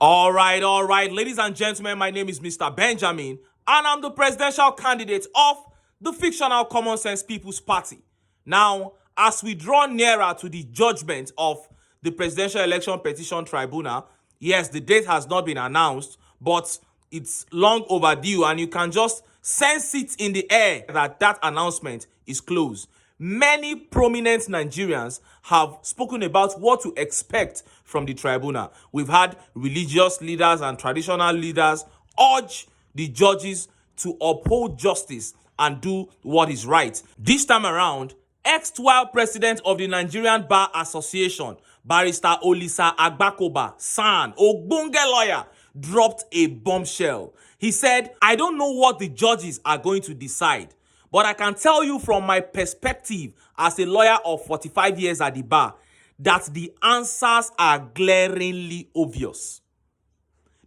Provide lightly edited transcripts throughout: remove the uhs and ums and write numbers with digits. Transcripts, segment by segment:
All right, ladies and gentlemen, my name is Mr. Benjamin, and I'm the presidential candidate of the fictional Common Sense People's Party. Now, as we draw nearer to the judgment of the Presidential Election Petition Tribunal, yes, the date has not been announced, but it's long overdue, and you can just sense it in the air that that announcement is close. Many prominent Nigerians have spoken about what to expect from the tribunal. We've had religious leaders and traditional leaders urge the judges to uphold justice and do what is right. This time around, erstwhile president of the Nigerian Bar Association, Barrister Olisa Agbakoba, SAN, Ogbonge lawyer, dropped a bombshell. He said, "I don't know what the judges are going to decide, but I can tell you from my perspective as a lawyer of 45 years at the bar that the answers are glaringly obvious."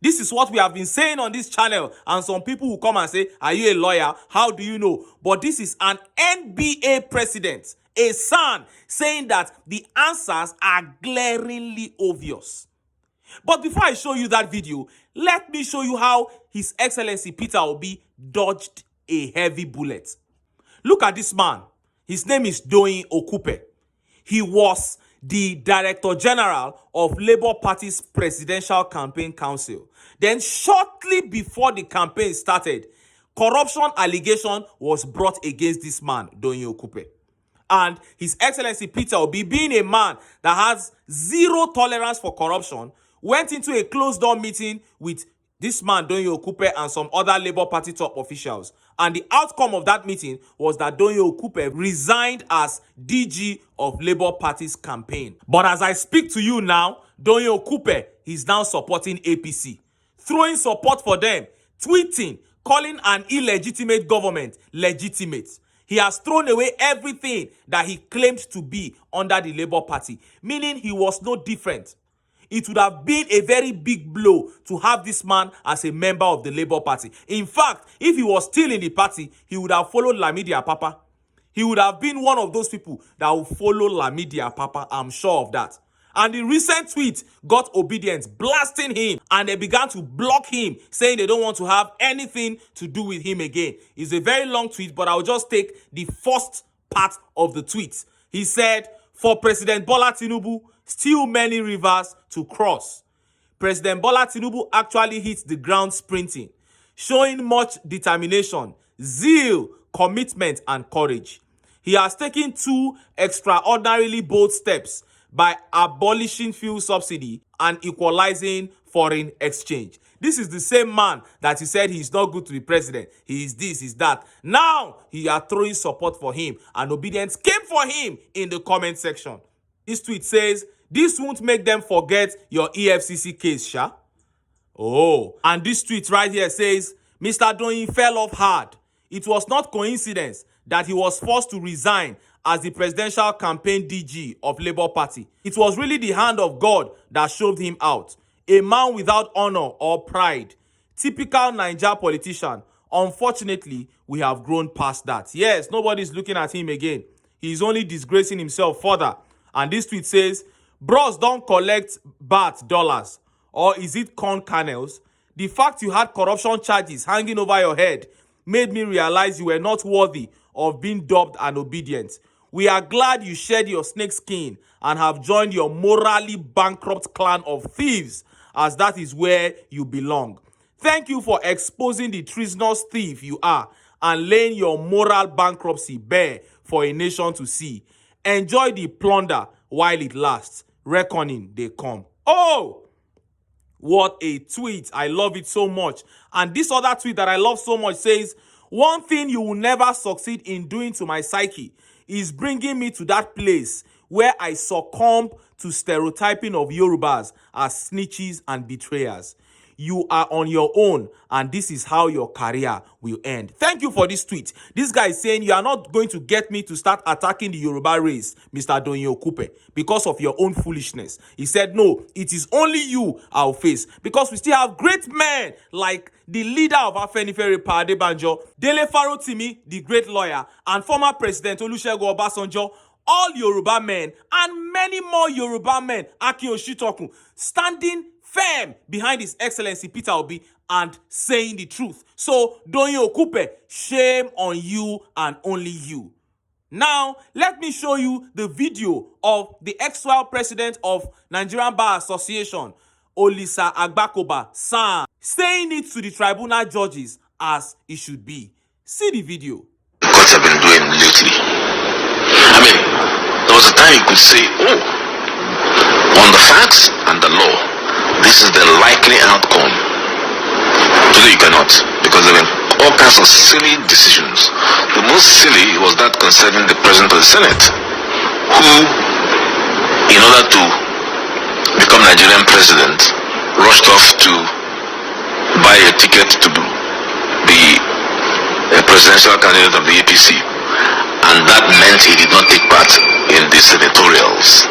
This is what we have been saying on this channel, and some people will come and say, "Are you a lawyer? How do you know?" But this is an NBA president, a son, saying that the answers are glaringly obvious. But before I show you that video, let me show you how His Excellency Peter Obi dodged a heavy bullet. Look at this man. His name is OKUPE. He was the Director General of Labour Party's Presidential Campaign Council. Then shortly before the campaign started, corruption allegation was brought against this man, OKUPE. And His Excellency Peter Obi, being a man that has zero tolerance for corruption, went into a closed-door meeting with this man, OKUPE, and some other Labour Party top officials. And the outcome of that meeting was that OKUPE resigned as DG of Labour Party's campaign. But as I speak to you now, OKUPE is now supporting APC, throwing support for them, tweeting, calling an illegitimate government legitimate. He has thrown away everything that he claimed to be under the Labour Party, meaning he was no different. It would have been a very big blow to have this man as a member of the Labour Party. In fact, if he was still in the party, he would have followed Lamidi Apapa. He would have been one of those people that would follow Lamidi Apapa. I'm sure of that. And the recent tweet got obedience, blasting him, and they began to block him, saying they don't want to have anything to do with him again. It's a very long tweet, but I'll just take the first part of the tweet. He said, "For President Bola Tinubu, still many rivers to cross." President Bola Tinubu actually hit the ground sprinting, showing much determination, zeal, commitment, and courage. He has taken two extraordinarily bold steps by abolishing fuel subsidy and equalizing foreign exchange. This is the same man that he said he's not good to be president. He is this, he's that. Now, he are throwing support for him, and obedience came for him in the comment section. This tweet says, "This won't make them forget your EFCC case, Sha." Oh, and this tweet right here says, "Mr. Doyin fell off hard. It was not coincidence that he was forced to resign as the presidential campaign DG of Labour Party. It was really the hand of God that shoved him out. A man without honor or pride. Typical Niger politician. Unfortunately, we have grown past that." Yes, nobody's looking at him again. He's only disgracing himself further. And this tweet says, "Bros don't collect baht dollars, or is it corn kernels? The fact you had corruption charges hanging over your head made me realize you were not worthy of being dubbed and obedient. We are glad you shed your snake skin and have joined your morally bankrupt clan of thieves, as that is where you belong. Thank you for exposing the treasonous thief you are and laying your moral bankruptcy bare for a nation to see. Enjoy the plunder while it lasts. Reckoning they come." Oh, what a tweet. I love it so much. And this other tweet that I love so much says, "One thing you will never succeed in doing to my psyche is bringing me to that place where I succumb to stereotyping of Yorubas as snitches and betrayers. You are on your own, and this is how your career will end." Thank you for this tweet. This guy is saying, "You are not going to get me to start attacking the Yoruba race, Mr. OKUPE, because of your own foolishness." He said, "No, it is only you I'll face, because we still have great men like the leader of Afenifere, Adebanjo, Dele Farotimi, the great lawyer, and former President Olusegun Obasanjo, all Yoruba men, and many more Yoruba men, Akin Oshitokun, standing firm behind His Excellency Peter Obi and saying the truth. So, Doyin OKUPE, shame on you and only you. Now, let me show you the video of the ex-royal president of Nigerian Bar Association, Olisa Agbakoba San, saying it to the tribunal judges as it should be. See the video. The courts have been doing lately. I mean, there was a time you could say, oh, on the facts and the law, this is the likely outcome. Today you cannot, because there have been all kinds of silly decisions. The most silly was that concerning the president of the Senate, who, in order to become Nigerian president, rushed off to buy a ticket to be a presidential candidate of the APC, and that meant he did not take part in the senatorials.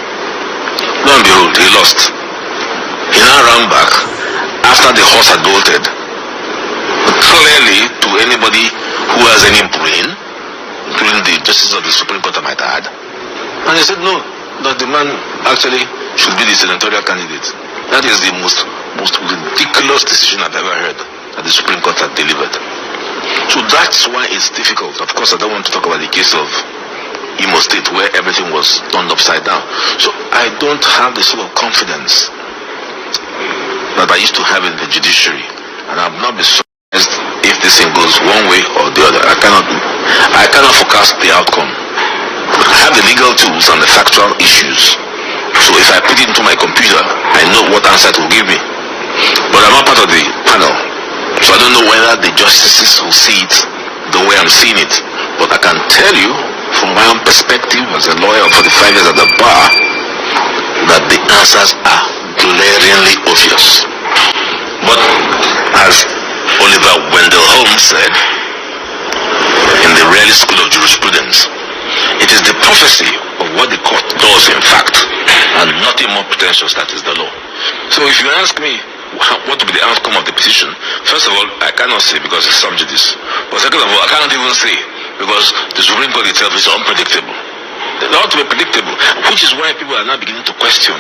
Lo and behold, he lost. He now ran back after the horse had bolted, clearly to anybody who has any brain, including the justices of the Supreme Court, I might add, and he said no, that the man actually should be the senatorial candidate. That is the most ridiculous decision I've ever heard that the Supreme Court had delivered. So that's why it's difficult. Of course, I don't want to talk about the case of Imo State, where everything was turned upside down. So I don't have the sort of confidence that I used to have in the judiciary, and I've not been surprised if this thing goes one way or the other. I cannot forecast the outcome. I have the legal tools and the factual issues. So if I put it into my computer, I know what answer it will give me. But I'm not part of the panel, so I don't know whether the justices will see it the way I'm seeing it. But I can tell you, from my own perspective as a lawyer for the 5 years at the bar, that the answers are glaringly obvious. But as Oliver Wendell Holmes said in the Raleigh School of Jurisprudence, it is the prophecy of what the court does in fact, and nothing more pretentious. That is the law. So if you ask me what will be the outcome of the petition, first of all, I cannot say because it's sub judice. But second of all, I cannot even say because the Supreme Court itself is unpredictable. They ought to be predictable, which is why people are now beginning to question.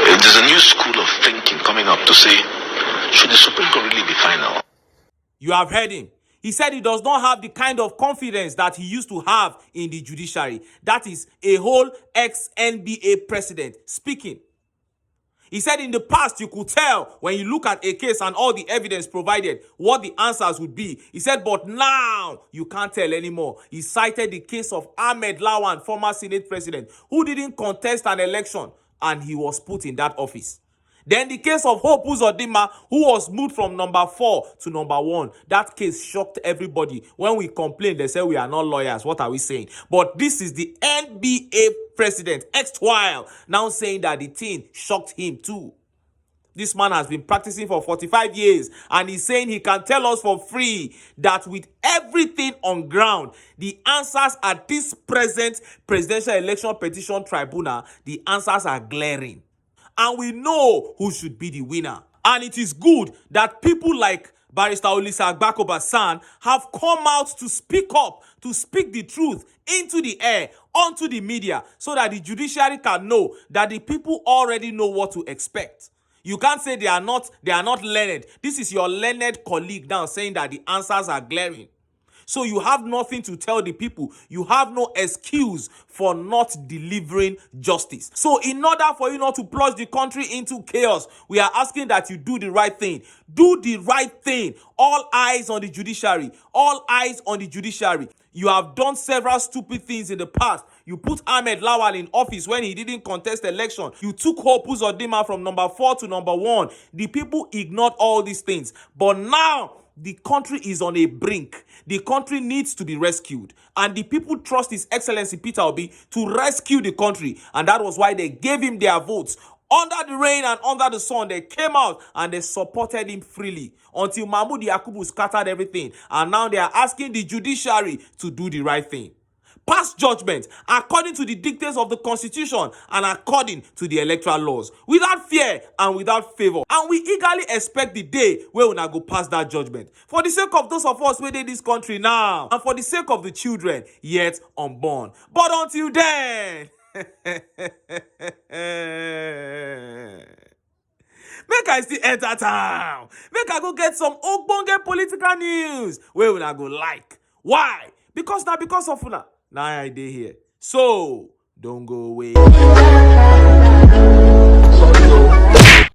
There's a new school of thinking coming up to say, should the Supreme Court really be final? You have heard him. He said he does not have the kind of confidence that he used to have in the judiciary. That is a whole ex-NBA president speaking. He said in the past you could tell when you look at a case and all the evidence provided what the answers would be. He said, but now you can't tell anymore. He cited the case of Ahmed Lawan, former Senate president, who didn't contest an election and he was put in that office. Then the case of Hope Uzodinma, who was moved from number 4 to number 1. That case shocked everybody. When we complained, they said we are not lawyers. What are we saying? But this is the NBA president, ex-while, now saying that the thing shocked him too. This man has been practicing for 45 years and he's saying he can tell us for free that with everything on ground, the answers at this present presidential election petition tribunal, the answers are glaring. And we know who should be the winner. And it is good that people like Barrister Olisa Agbakoba San have come out to speak up, to speak the truth into the air, onto the media, so that the judiciary can know that the people already know what to expect. You can't say they are not learned. This is your learned colleague now saying that the answers are glaring. So you have nothing to tell the people. You have no excuse for not delivering justice. So in order for you not to plunge the country into chaos, we are asking that you do the right thing. Do the right thing. All eyes on the judiciary. All eyes on the judiciary. You have done several stupid things in the past. You put Ahmed Lawal in office when he didn't contest election. You took Hope Uzodinma from number 4 to number 1. The people ignored all these things. But now, the country is on a brink. The country needs to be rescued. And the people trust His Excellency Peter Obi to rescue the country. And that was why they gave him their votes. Under the rain and under the sun, they came out and they supported him freely until Mahmoud Yakubu scattered everything. And now they are asking the judiciary to do the right thing. Pass judgment according to the dictates of the constitution and according to the electoral laws, without fear and without favor. And we eagerly expect the day where we go pass that judgment, for the sake of those of us who in this country now, and for the sake of the children yet unborn. But until then, Make I still enter town. Make I go get some ogbonge political news wey una go like. Why? Because of una. Na I dey here. So, don't go away.